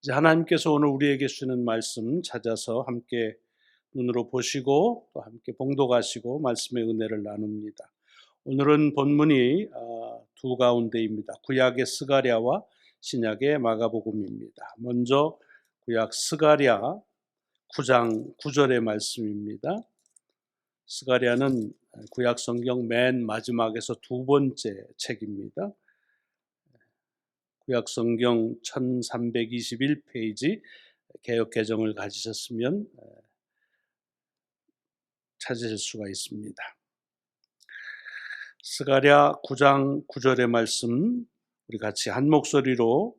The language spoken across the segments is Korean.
이제 하나님께서 오늘 우리에게 주시는 말씀 찾아서 함께 눈으로 보시고 또 함께 봉독하시고 말씀의 은혜를 나눕니다. 오늘은 본문이 두 가운데입니다. 구약의 스가랴와 신약의 마가복음입니다. 먼저 구약 스가랴 9장 9절의 말씀입니다. 스가랴는 구약 성경 맨 마지막에서 두 번째 책입니다. 구약 성경 1321페이지 개역 개정을 가지셨으면 찾으실 수가 있습니다. 스가랴 9장 9절의 말씀 우리 같이 한 목소리로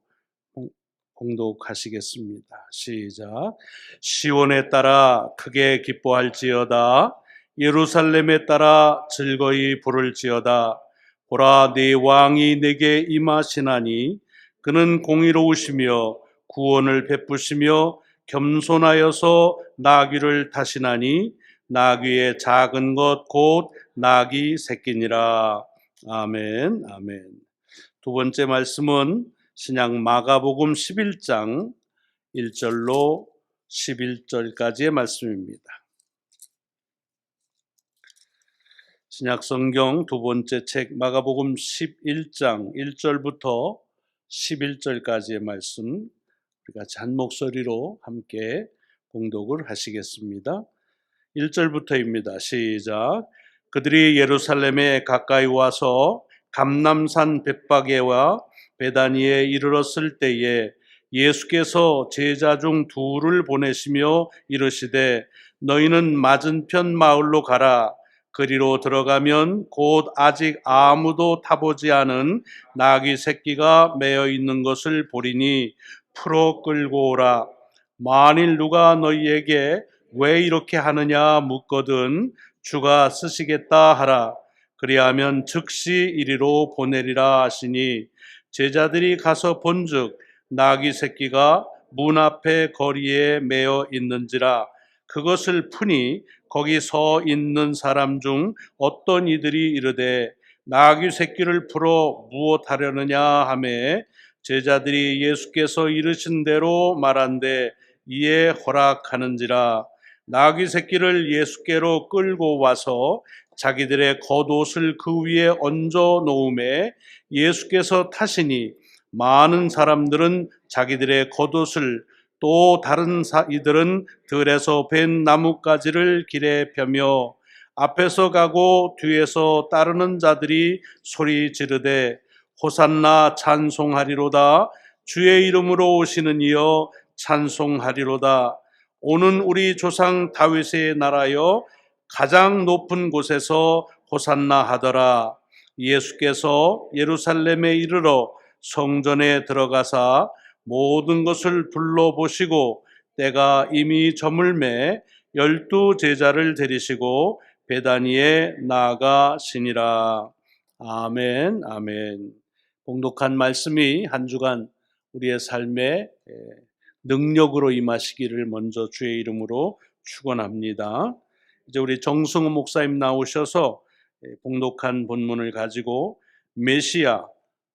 봉독하시겠습니다. 시작. 시온에 따라 크게 기뻐할지어다. 예루살렘에 따라 즐거이 부를지어다. 보라, 네 왕이 내게 임하시나니 그는 공의로우시며 구원을 베푸시며 겸손하여서 나귀를 타시나니 나귀의 작은 것 곧 나귀 새끼니라. 아멘. 아멘. 두 번째 말씀은 신약 마가복음 11장 1절로 11절까지의 말씀입니다. 신약 성경 두 번째 책 마가복음 11장 1절부터 11절까지의 말씀 우리 같이 한 목소리로 함께 봉독을 하시겠습니다. 1절부터입니다. 시작. 그들이 예루살렘에 가까이 와서 감람산 벳바게와 베다니에 이르렀을 때에 예수께서 제자 중 둘을 보내시며 이르시되 너희는 맞은편 마을로 가라. 그리로 들어가면 곧 아직 아무도 타보지 않은 나귀 새끼가 매어 있는 것을 보리니 풀어 끌고 오라. 만일 누가 너희에게 왜 이렇게 하느냐 묻거든 주가 쓰시겠다 하라. 그리하면 즉시 이리로 보내리라 하시니 제자들이 가서 본즉 나귀 새끼가 문 앞에 거리에 매어 있는지라. 그것을 푸니 거기 서 있는 사람 중 어떤 이들이 이르되 나귀 새끼를 풀어 무엇하려느냐 하매 제자들이 예수께서 이르신 대로 말한대 이에 허락하는지라. 나귀 새끼를 예수께로 끌고 와서 자기들의 겉옷을 그 위에 얹어 놓음에 예수께서 타시니 많은 사람들은 자기들의 겉옷을 또 다른 이들은 들에서 벤 나뭇가지를 길에 펴며 앞에서 가고 뒤에서 따르는 자들이 소리 지르되 호산나 찬송하리로다. 주의 이름으로 오시는 이여 찬송하리로다. 오는 우리 조상 다윗의 나라여 가장 높은 곳에서 호산나 하더라. 예수께서 예루살렘에 이르러 성전에 들어가사 모든 것을 둘러보시고 때가 이미 저물매 12 제자를 데리시고 베다니에 나아가시니라. 아멘. 아멘. 봉독한 말씀이 한 주간 우리의 삶에 능력으로 임하시기를 먼저 주의 이름으로 축원합니다. 이제 우리 정승우 목사님 나오셔서 봉독한 본문을 가지고 메시아,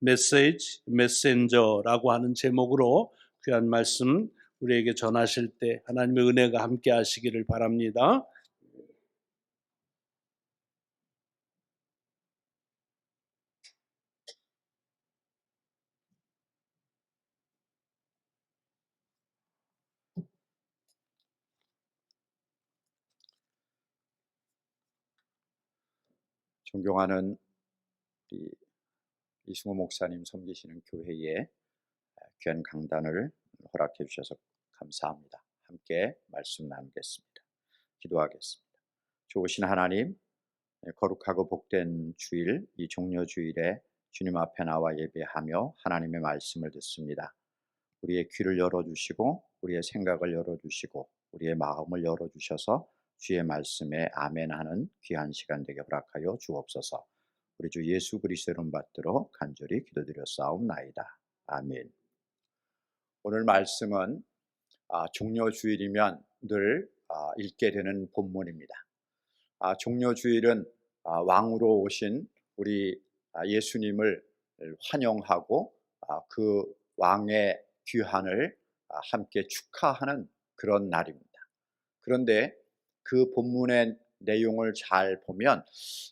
메시지, 메신저라고 하는 제목으로 귀한 말씀 우리에게 전하실 때 하나님의 은혜가 함께 하시기를 바랍니다. 존경하는 우리 이승호 목사님 섬기시는 교회에 귀한 강단을 허락해 주셔서 감사합니다. 함께 말씀 나누겠습니다. 기도하겠습니다. 좋으신 하나님, 거룩하고 복된 주일, 이 종려주일에 주님 앞에 나와 예배하며 하나님의 말씀을 듣습니다. 우리의 귀를 열어주시고 우리의 생각을 열어주시고 우리의 마음을 열어주셔서 주의 말씀에 아멘하는 귀한 시간 되게 허락하여 주옵소서. 우리 주 예수 그리스도의 이름 받들어 간절히 기도드렸사옵나이다. 아멘. 오늘 말씀은 종려주일이면 늘 읽게 되는 본문입니다. 종려주일은 왕으로 오신 우리 예수님을 환영하고 그 왕의 귀환을 함께 축하하는 그런 날입니다. 그런데 그 본문의 내용을 잘 보면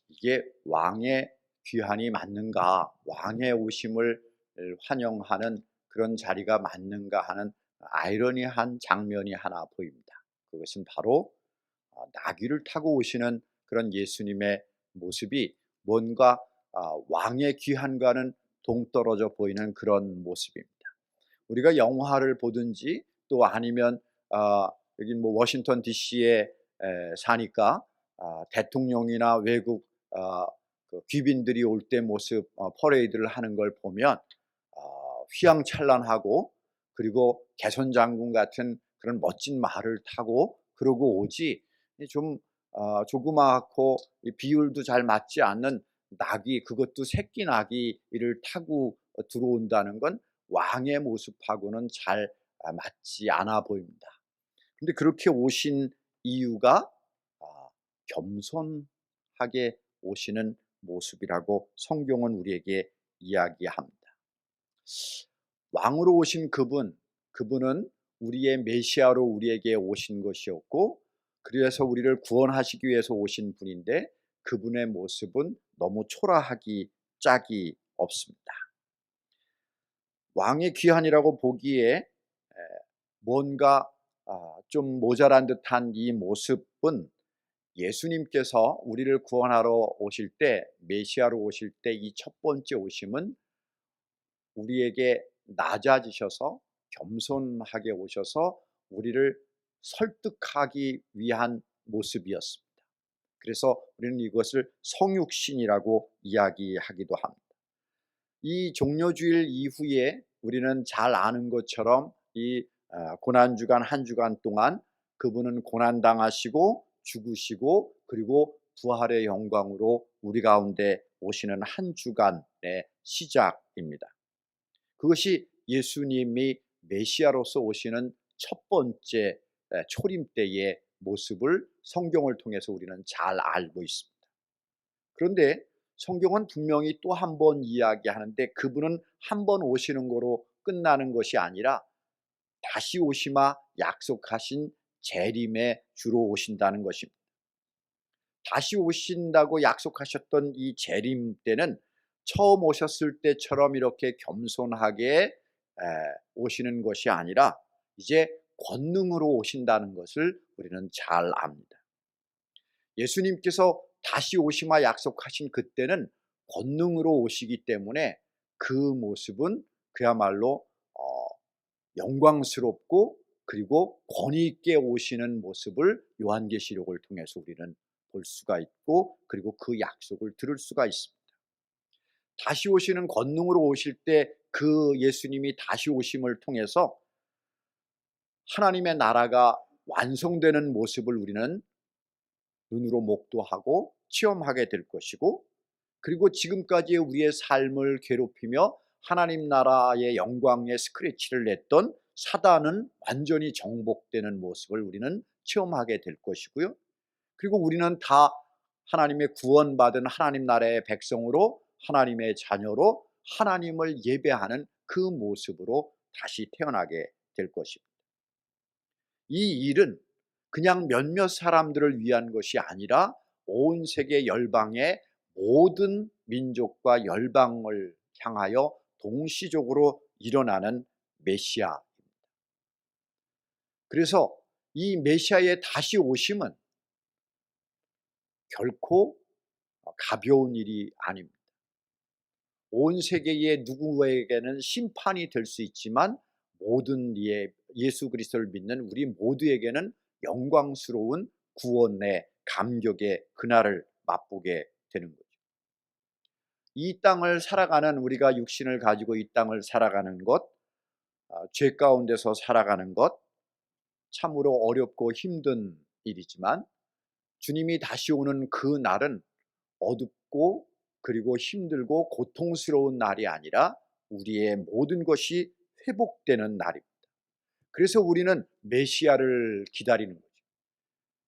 이게 왕의 귀환이 맞는가, 왕의 오심을 환영하는 그런 자리가 맞는가 하는 아이러니한 장면이 하나 보입니다. 그것은 바로 나귀를 타고 오시는 그런 예수님의 모습이 뭔가 왕의 귀환과는 동떨어져 보이는 그런 모습입니다. 우리가 영화를 보든지 또 아니면 여기 뭐 워싱턴 DC에 사니까 대통령이나 외국 그 귀빈들이 올 때 모습 퍼레이드를 하는 걸 보면 휘황찬란하고 그리고 개선 장군 같은 그런 멋진 말을 타고 그러고 오지, 좀 조그맣고 비율도 잘 맞지 않는 낙이, 그것도 새끼 낙이를 타고 들어온다는 건 왕의 모습하고는 잘 맞지 않아 보입니다. 근데 그렇게 오신 이유가 겸손하게 오시는 모습이라고 성경은 우리에게 이야기합니다. 왕으로 오신 그분은 우리의 메시아로 우리에게 오신 것이었고, 그래서 우리를 구원하시기 위해서 오신 분인데 그분의 모습은 너무 초라하기 짝이 없습니다. 왕의 귀환이라고 보기에 뭔가 좀 모자란 듯한 이 모습은 예수님께서 우리를 구원하러 오실 때, 메시아로 오실 때 이 첫 번째 오심은 우리에게 낮아지셔서 겸손하게 오셔서 우리를 설득하기 위한 모습이었습니다. 그래서 우리는 이것을 성육신이라고 이야기하기도 합니다. 이 종려주일 이후에 우리는 잘 아는 것처럼 이 고난주간 한 주간 동안 그분은 고난당하시고 죽으시고 그리고 부활의 영광으로 우리 가운데 오시는 한 주간의 시작입니다. 그것이 예수님이 메시아로서 오시는 첫 번째 초림 때의 모습을 성경을 통해서 우리는 잘 알고 있습니다. 그런데 성경은 분명히 또 한 번 이야기하는데 그분은 한 번 오시는 거로 끝나는 것이 아니라 다시 오시마 약속하신 재림에 주로 오신다는 것입니다. 다시 오신다고 약속하셨던 이 재림 때는 처음 오셨을 때처럼 이렇게 겸손하게 오시는 것이 아니라 이제 권능으로 오신다는 것을 우리는 잘 압니다. 예수님께서 다시 오시마 약속하신 그때는 권능으로 오시기 때문에 그 모습은 그야말로 영광스럽고 그리고 권위 있게 오시는 모습을 요한계시록을 통해서 우리는 볼 수가 있고 그리고 그 약속을 들을 수가 있습니다. 다시 오시는 권능으로 오실 때 그 예수님이 다시 오심을 통해서 하나님의 나라가 완성되는 모습을 우리는 눈으로 목도하고 체험하게 될 것이고, 그리고 지금까지의 우리의 삶을 괴롭히며 하나님 나라의 영광에 스크래치를 냈던 사단은 완전히 정복되는 모습을 우리는 체험하게 될 것이고요. 그리고 우리는 다 하나님의 구원받은 하나님 나라의 백성으로 하나님의 자녀로 하나님을 예배하는 그 모습으로 다시 태어나게 될 것입니다. 이 일은 그냥 몇몇 사람들을 위한 것이 아니라 온 세계 열방의 모든 민족과 열방을 향하여 동시적으로 일어나는 메시아입니다. 그래서 이 메시아의 다시 오심은 결코 가벼운 일이 아닙니다. 온 세계의 누구에게는 심판이 될 수 있지만 모든 예수 그리스도를 믿는 우리 모두에게는 영광스러운 구원의 감격의 그날을 맛보게 되는 거죠. 이 땅을 살아가는, 우리가 육신을 가지고 이 땅을 살아가는 것, 죄 가운데서 살아가는 것 참으로 어렵고 힘든 일이지만 주님이 다시 오는 그 날은 어둡고 그리고 힘들고 고통스러운 날이 아니라 우리의 모든 것이 회복되는 날입니다. 그래서 우리는 메시아를 기다리는 거죠.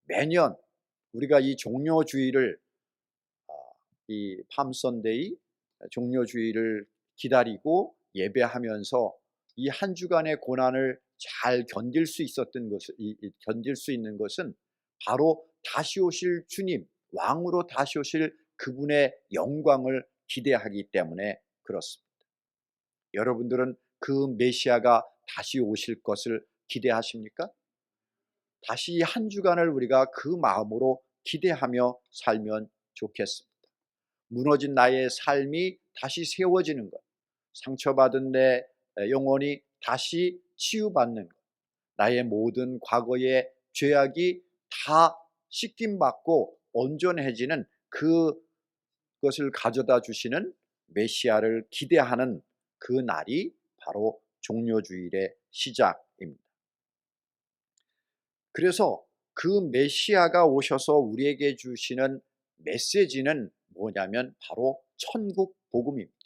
매년 우리가 이 종려주일을, 이 팜선데이 종려주일을 기다리고 예배하면서 이 한 주간의 고난을 잘 견딜 수 있었던 것을 견딜 수 있는 것은 바로 다시 오실 주님, 왕으로 다시 오실 그분의 영광을 기대하기 때문에 그렇습니다. 여러분들은 그 메시아가 다시 오실 것을 기대하십니까? 다시 한 주간을 우리가 그 마음으로 기대하며 살면 좋겠습니다. 무너진 나의 삶이 다시 세워지는 것, 상처받은 내 영혼이 다시 치유받는 것, 나의 모든 과거의 죄악이 다 씻김받고 온전해지는 그것을 가져다 주시는 메시아를 기대하는 그 날이 바로 종료주일의 시작입니다. 그래서 그 메시아가 오셔서 우리에게 주시는 메시지는 뭐냐면 바로 천국 복음입니다.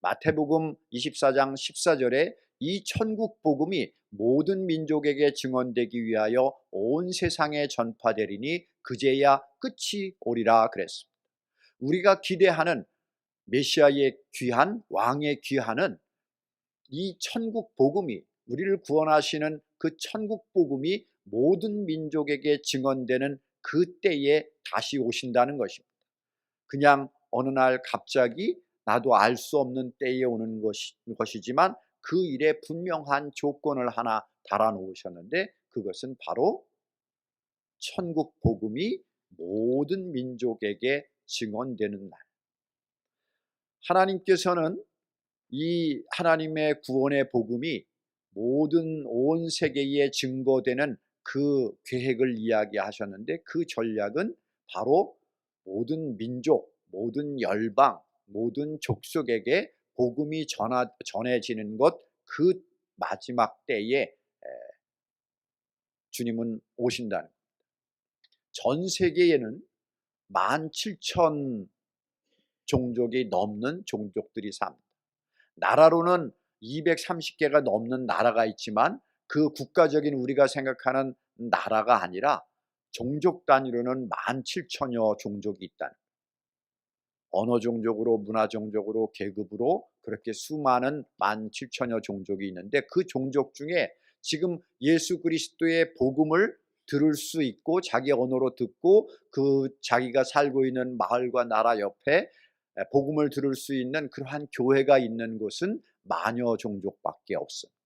마태복음 24장 14절에 이 천국 복음이 모든 민족에게 증언되기 위하여 온 세상에 전파되리니 그제야 끝이 오리라 그랬습니다. 우리가 기대하는 메시아의 귀한, 왕의 귀한은 이 천국 복음이, 우리를 구원하시는 그 천국 복음이 모든 민족에게 증언되는 그때에 다시 오신다는 것입니다. 그냥 어느 날 갑자기 나도 알 수 없는 때에 오는 것이지만 그 일에 분명한 조건을 하나 달아놓으셨는데, 그것은 바로 천국 복음이 모든 민족에게 증언되는 날. 하나님께서는 이 하나님의 구원의 복음이 모든 온 세계에 증거되는 그 계획을 이야기하셨는데, 그 전략은 바로 모든 민족, 모든 열방, 모든 족속에게 복음이 전해지는 것, 그 마지막 때에 주님은 오신다는. 전 세계에는 17,000 종족이 넘는 종족들이 삽니다. 나라로는 230개가 넘는 나라가 있지만 그 국가적인 우리가 생각하는 나라가 아니라 종족 단위로는 17,000여 종족이 있다는, 언어 종족으로, 문화 종족으로, 계급으로 그렇게 수많은 17,000여 종족이 있는데, 그 종족 중에 지금 예수 그리스도의 복음을 들을 수 있고 자기 언어로 듣고 그 자기가 살고 있는 마을과 나라 옆에 복음을 들을 수 있는 그러한 교회가 있는 곳은 만여 종족밖에 없습니다.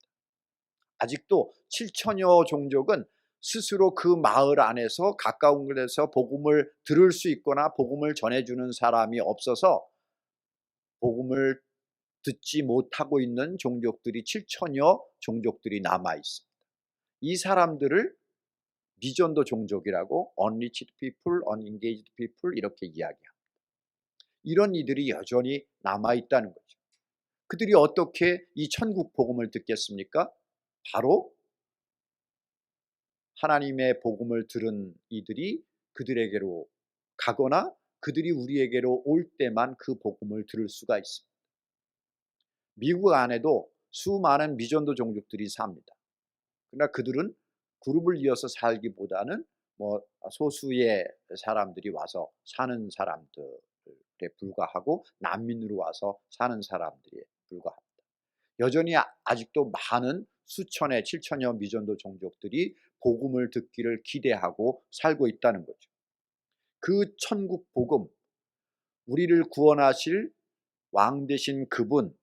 아직도 7천여 종족은 스스로 그 마을 안에서 가까운 곳에서 복음을 들을 수 있거나 복음을 전해주는 사람이 없어서 복음을 듣지 못하고 있는 종족들이 7천여 종족들이 남아 있습니다. 이 사람들을 미전도 종족이라고, unreached people, unengaged people 이렇게 이야기합니다. 이런 이들이 여전히 남아 있다는 거죠. 그들이 어떻게 이 천국 복음을 듣겠습니까? 바로 하나님의 복음을 들은 이들이 그들에게로 가거나 그들이 우리에게로 올 때만 그 복음을 들을 수가 있습니다. 미국 안에도 수많은 미전도 종족들이 삽니다. 그러나 그들은 그룹을 이어서 살기보다는 소수의 사람들이 와서 사는 사람들에 불과하고 난민으로 와서 사는 사람들에 불과합니다. 여전히 아직도 많은 수천의 7천여 미전도 종족들이 복음을 듣기를 기대하고 살고 있다는 거죠. 그 천국 복음, 우리를 구원하실 왕 되신 그분,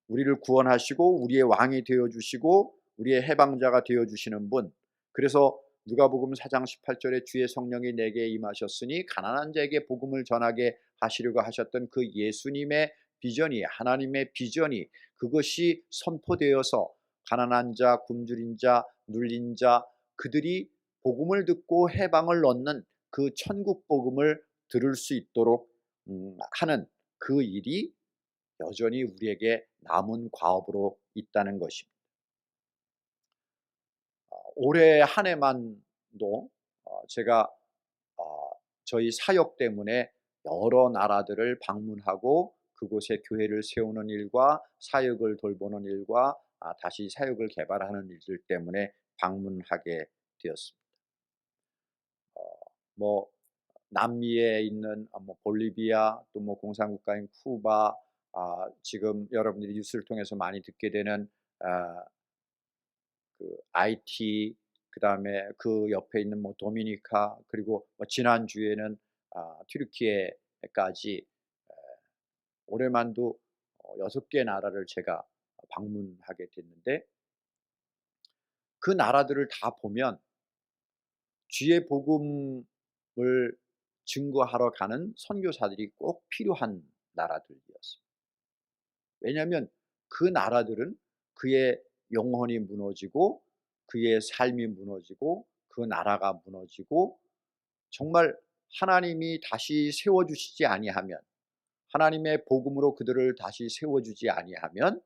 우리를 구원하시고 우리의 왕이 되어주시고 우리의 해방자가 되어주시는 분, 그래서 누가복음 4장 18절에 주의 성령이 내게 임하셨으니 가난한 자에게 복음을 전하게 하시려고 하셨던 그 예수님의 비전이, 하나님의 비전이, 그것이 선포되어서 가난한 자, 굶주린 자, 눌린 자, 그들이 복음을 듣고 해방을 얻는 그 천국 복음을 들을 수 있도록 하는 그 일이 여전히 우리에게 남은 과업으로 있다는 것입니다. 올해 한 해만도 제가 저희 사역 때문에 여러 나라들을 방문하고 그곳에 교회를 세우는 일과 사역을 돌보는 일과 다시 사역을 개발하는 일들 때문에 방문하게 되었습니다. 뭐 남미에 있는 볼리비아, 또 공산국가인 쿠바, 지금 여러분들이 뉴스를 통해서 많이 듣게 되는 IT, 그다음에 그 옆에 있는 뭐 도미니카, 그리고 지난주에는 튀르키예까지 올해만도 6개 나라를 제가 방문하게 됐는데, 그 나라들을 다 보면 주의 복음을 증거하러 가는 선교사들이 꼭 필요한 나라들이었습니다. 왜냐하면 그 나라들은 그의 영혼이 무너지고 그의 삶이 무너지고 그 나라가 무너지고, 정말 하나님이 다시 세워주시지 아니하면, 하나님의 복음으로 그들을 다시 세워주지 아니하면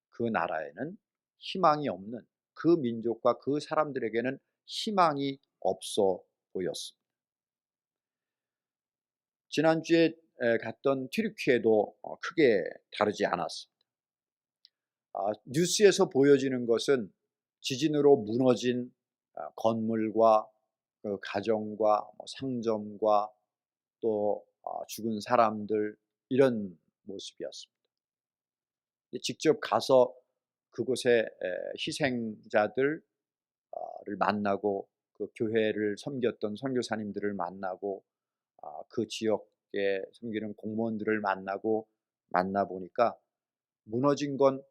그 나라에는 희망이 없는, 그 민족과 그 사람들에게는 희망이 없어 보였습니다. 지난주에 갔던 튀르키예도 크게 다르지 않았습니다. 뉴스에서 보여지는 것은 지진으로 무너진 건물과 그 가정과 상점과 또 죽은 사람들, 이런 모습이었습니다. 직접 가서 그곳의 희생자들을 만나고 그 교회를 섬겼던 선교사님들을 만나고 그 지역에 섬기는 공무원들을 만나 보니까 무너진 건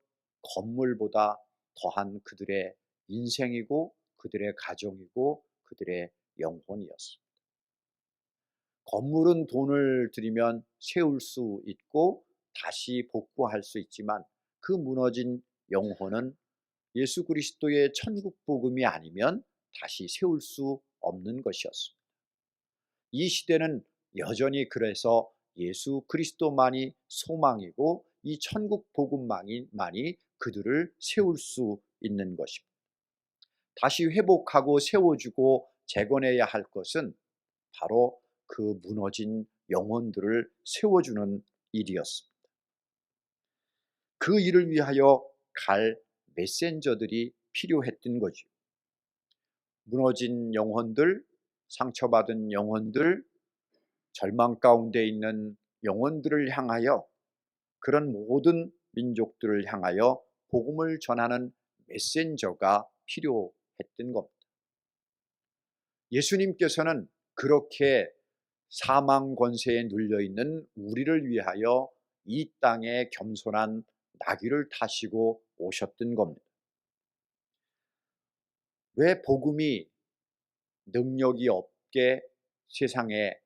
건물보다 더한 그들의 인생이고 그들의 가정이고 그들의 영혼이었습니다. 건물은 돈을 들이면 세울 수 있고 다시 복구할 수 있지만, 그 무너진 영혼은 예수 그리스도의 천국 복음이 아니면 다시 세울 수 없는 것이었습니다. 이 시대는 여전히 그래서 예수 그리스도만이 소망이고 이 천국 복음만이 그들을 세울 수 있는 것입니다. 다시 회복하고 세워주고 재건해야 할 것은 바로 그 무너진 영혼들을 세워주는 일이었습니다. 그 일을 위하여 갈 메신저들이 필요했던 거죠. 무너진 영혼들, 상처받은 영혼들, 절망 가운데 있는 영혼들을 향하여, 그런 모든 민족들을 향하여 복음을 전하는 메신저가 필요했던 겁니다. 예수님께서는 그렇게 사망 권세에 눌려 있는 우리를 위하여 이 땅에 겸손한 나귀를 타시고 오셨던 겁니다. 왜 복음이 능력이 없게 세상에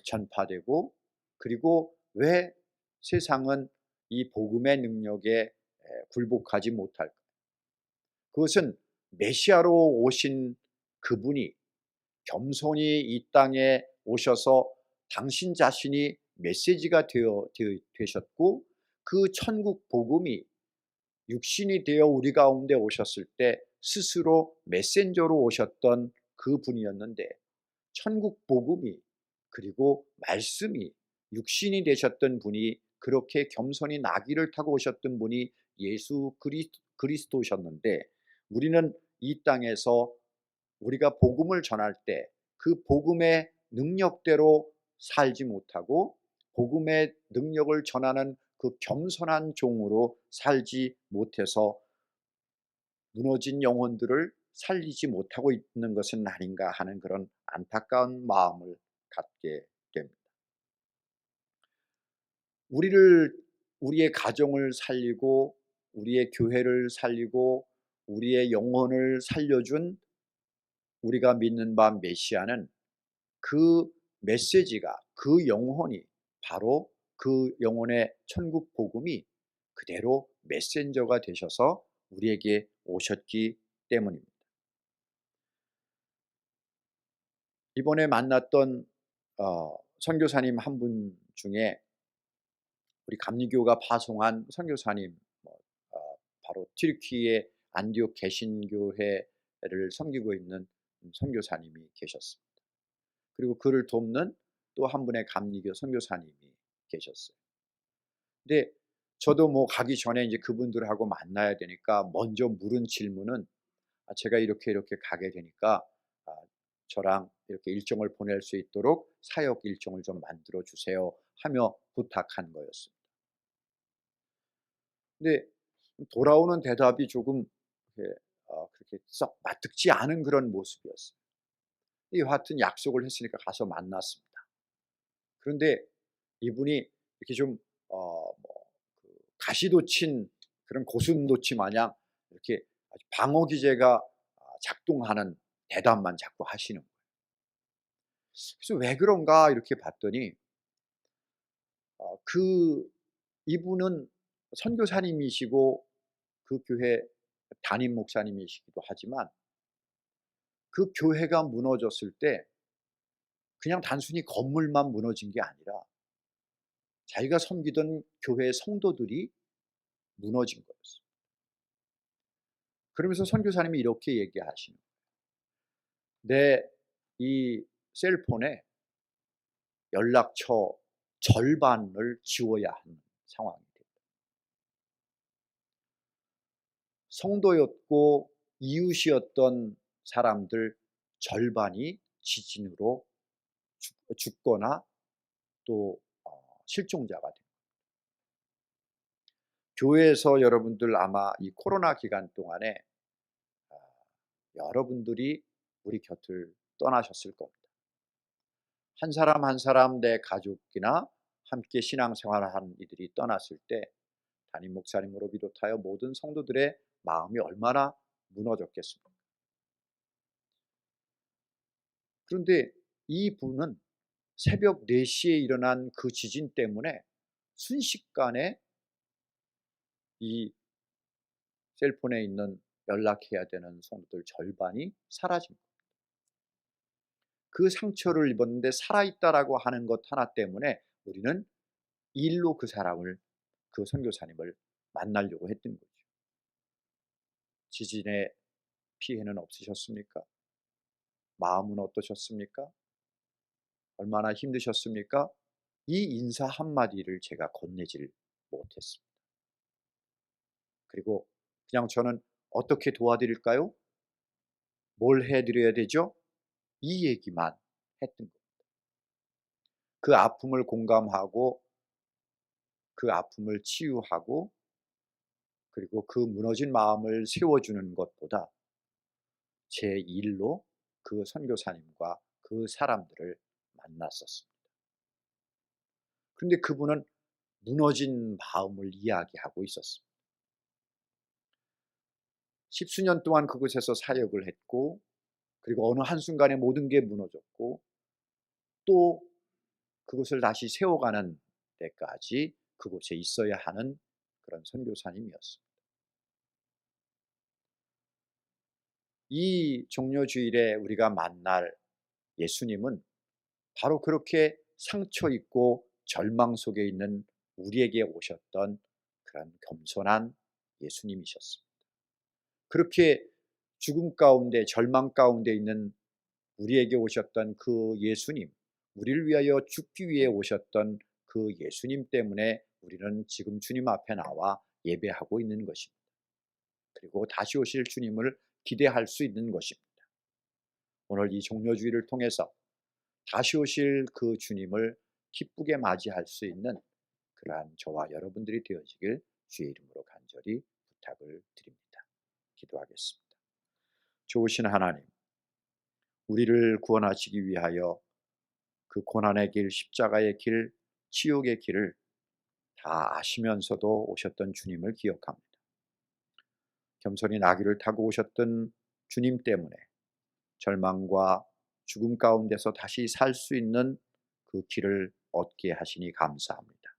전파되고, 그리고 왜 세상은 이 복음의 능력에 굴복하지 못할까? 그것은 메시아로 오신 그분이 겸손히 이 땅에 오셔서 당신 자신이 메시지가 되셨고, 그 천국 복음이 육신이 되어 우리 가운데 오셨을 때 스스로 메신저로 오셨던 그 분이었는데, 천국 복음이, 그리고 말씀이 육신이 되셨던 분이, 그렇게 겸손히 나귀를 타고 오셨던 분이 예수 그리스도셨는데, 우리는 이 땅에서 우리가 복음을 전할 때 그 복음의 능력대로 살지 못하고 복음의 능력을 전하는 그 겸손한 종으로 살지 못해서 무너진 영혼들을 살리지 못하고 있는 것은 아닌가 하는 그런 안타까운 마음을 갖게 됩니다. 우리의 가정을 살리고 우리의 교회를 살리고 우리의 영혼을 살려준 우리가 믿는 바 메시아는, 그 메시지가, 그 영혼이, 바로 그 영혼의 천국 복음이 그대로 메신저가 되셔서 우리에게 오셨기 때문입니다. 이번에 만났던 선교사님 한 분 중에 우리 감리교가 파송한 선교사님, 바로 튀르키예 안디옥 개신교회를 섬기고 있는 선교사님이 계셨습니다. 그리고 그를 돕는 또 한 분의 감리교 선교사님이 계셨어요. 근데 저도 뭐 가기 전에 이제 그분들하고 만나야 되니까 먼저 물은 질문은, 제가 이렇게 가게 되니까 저랑 이렇게 일정을 보낼 수 있도록 사역 일정을 좀 만들어 주세요 하며 부탁한 거였습니다. 근데 돌아오는 대답이 조금 그렇게 썩 맞듣지 않은 그런 모습이었어요. 여하튼 약속을 했으니까 가서 만났습니다. 그런데 이분이 이렇게 좀 그 가시돋친 그런 고슴도치 마냥 이렇게 아주 방어 기제가 작동하는 대답만 자꾸 하시는 거예요. 그래서 '왜 그런가?' 이렇게 봤더니 그 이분은 선교사님이시고 그 교회 담임 목사님이시기도 하지만 그 교회가 무너졌을 때 그냥 단순히 건물만 무너진 게 아니라 자기가 섬기던 교회 성도들이 무너진 거였어요. 그러면서 선교사님이 이렇게 얘기하시는 거예요. "내 이 셀폰에 연락처 절반을 지워야 하는 상황이 됐다. 성도였고 이웃이었던 사람들 절반이 지진으로 죽거나 또 실종자가 됩니다. 교회에서 여러분들 아마 이 코로나 기간 동안에 아 여러분들이 우리 곁을 떠나셨을 겁니다. 한 사람 한 사람 내 가족이나 함께 신앙생활을 하는 이들이 떠났을 때 담임 목사님으로 비롯하여 모든 성도들의 마음이 얼마나 무너졌겠습니까? 그런데 이분은 새벽 4시에 일어난 그 지진 때문에 순식간에 이 셀폰에 있는 연락해야 되는 성도들 절반이 사라진 거예요. 그 상처를 입었는데 살아있다라고 하는 것 하나 때문에 우리는 일로 그 사람을, 그 선교사님을 만나려고 했던 거죠. 지진의 피해는 없으셨습니까? 마음은 어떠셨습니까? 얼마나 힘드셨습니까? 이 인사 한마디를 제가 건네질 못했습니다. 그리고 그냥 저는 "어떻게 도와드릴까요? 뭘 해드려야 되죠?" 이 얘기만 했던 거예요. 그 아픔을 공감하고 그 아픔을 치유하고 그리고 그 무너진 마음을 세워주는 것보다 제 일로 그 선교사님과 그 사람들을 만났었습니다. 그런데 그분은 무너진 마음을 이야기하고 있었습니다. 십수년 동안 그곳에서 사역을 했고 그리고 어느 한순간에 모든 게 무너졌고 또 그것을 다시 세워가는 데까지 그곳에 있어야 하는 그런 선교사님이었습니다. 이 종려주일에 우리가 만날 예수님은 바로 그렇게 상처 있고 절망 속에 있는 우리에게 오셨던 그런 겸손한 예수님이셨습니다. 그렇게 죽음 가운데 절망 가운데 있는 우리에게 오셨던 그 예수님, 우리를 위하여 죽기 위해 오셨던 그 예수님 때문에 우리는 지금 주님 앞에 나와 예배하고 있는 것입니다. 그리고 다시 오실 주님을 기대할 수 있는 것입니다. 오늘 이 종려주의를 통해서 다시 오실 그 주님을 기쁘게 맞이할 수 있는 그러한 저와 여러분들이 되어지길 주의 이름으로 간절히 부탁을 드립니다. 기도하겠습니다. 좋으신 하나님, 우리를 구원하시기 위하여 그 고난의 길, 십자가의 길, 지옥의 길을 다 아시면서도 오셨던 주님을 기억합니다. 겸손히 나귀를 타고 오셨던 주님 때문에 절망과 죽음 가운데서 다시 살 수 있는 그 길을 얻게 하시니 감사합니다.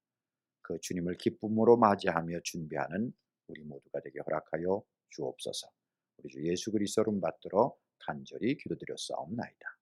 그 주님을 기쁨으로 맞이하며 준비하는 우리 모두가 되게 허락하여 주옵소서. 우리 주 예수 그리스도 이름 받들어 간절히 기도드렸사옵나이다.